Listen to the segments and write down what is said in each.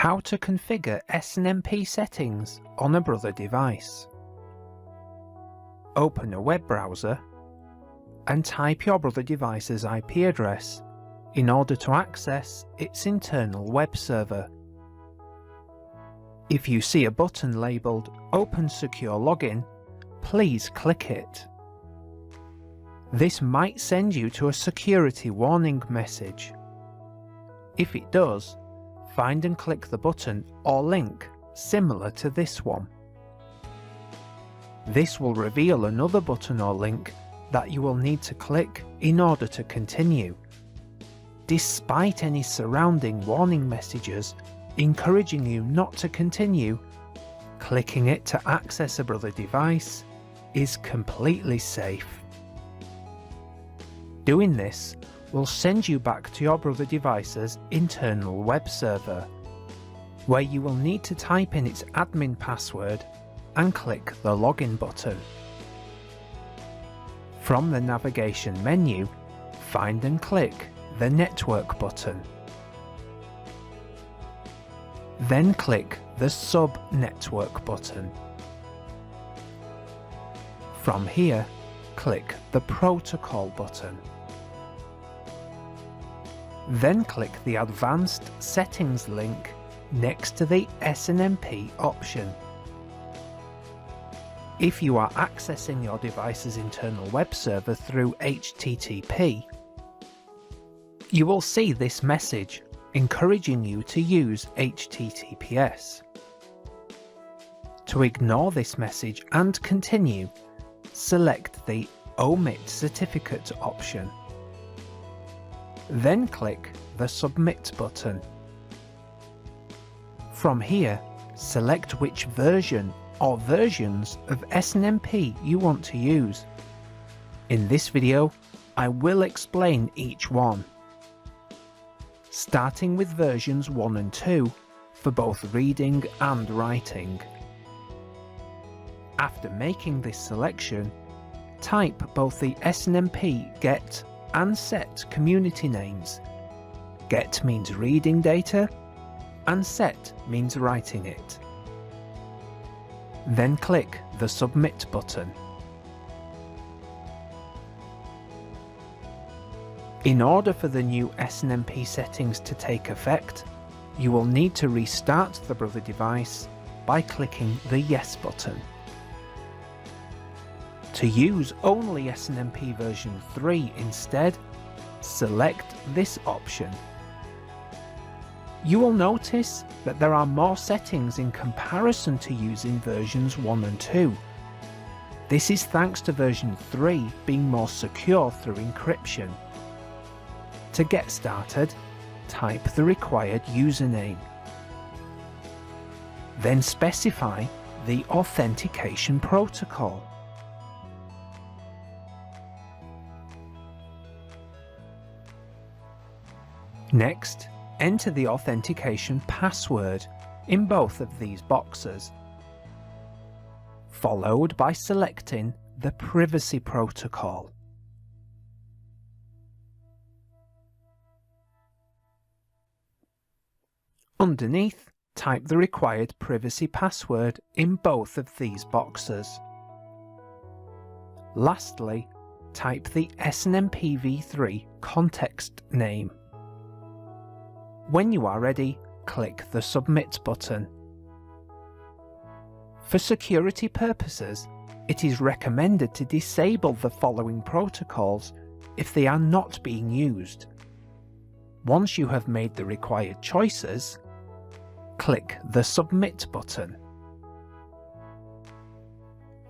how to configure SNMP settings on a Brother device. Open a web browser and type your Brother device's IP address in order to access its internal web server. If you see a button labelled Open Secure Login, please click it. This might send you to a security warning message. If it does, find and click the button or link similar to this one. This will reveal another button or link that you will need to click in order to continue. Despite any surrounding warning messages encouraging you not to continue, clicking it to access a Brother device is completely safe. Doing this will send you back to your Brother device's internal web server, where you will need to type in its admin password and click the login button. From the navigation menu, find and click the network button. Then click the sub-network button. From here, click the protocol button. Then click the advanced settings link next to the SNMP option. If you are accessing your device's internal web server through HTTP, you will see this message encouraging you to use HTTPS. To ignore this message and continue, select the Omit Certificate option. Then click the Submit button. From here, select which version or versions of SNMP you want to use. In this video, I will explain each one, starting with versions 1 and 2 for both reading and writing. After making this selection, type both the SNMP GET and SET community names. GET means reading data, and SET means writing it. Then click the Submit button. In order for the new SNMP settings to take effect, you will need to restart the Brother device by clicking the Yes button. To use only SNMP version 3 instead, select this option. You will notice that there are more settings in comparison to using versions 1 and 2. This is thanks to version 3 being more secure through encryption. To get started, type the required username. Then specify the authentication protocol. Next, enter the authentication password in both of these boxes, followed by selecting the privacy protocol. Underneath, type the required privacy password in both of these boxes. Lastly, type the SNMP v3 context name. When you are ready, click the Submit button. For security purposes, it is recommended to disable the following protocols if they are not being used. Once you have made the required choices, click the Submit button.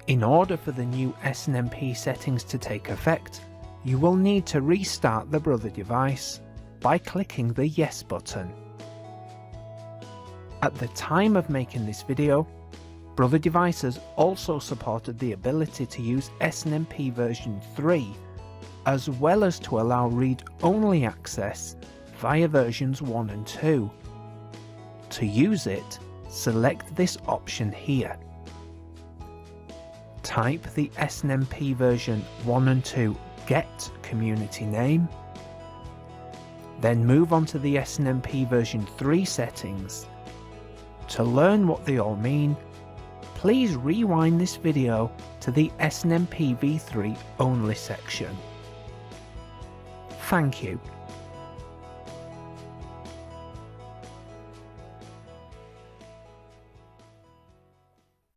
In order for the new SNMP settings to take effect, you will need to restart the Brother device by clicking the Yes button. At the time of making this video, Brother devices also supported the ability to use SNMP version 3, as well as to allow read-only access via versions 1 and 2. To use it, select this option here. Type the SNMP version 1 and 2 GET community name, then move on to the SNMP version 3 settings To learn what they all mean, please rewind this video to the SNMP v3 only section. Thank you.